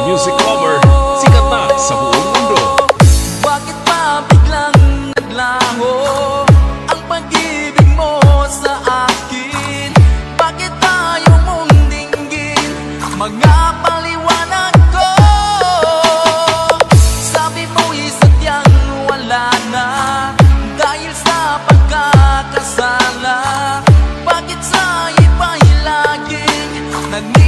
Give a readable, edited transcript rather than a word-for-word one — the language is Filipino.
music lover, sikat na sa buong mundo. Bakit pa biglang naglaho ang pag-ibig mo sa akin? Bakit tayo mong dinggin mga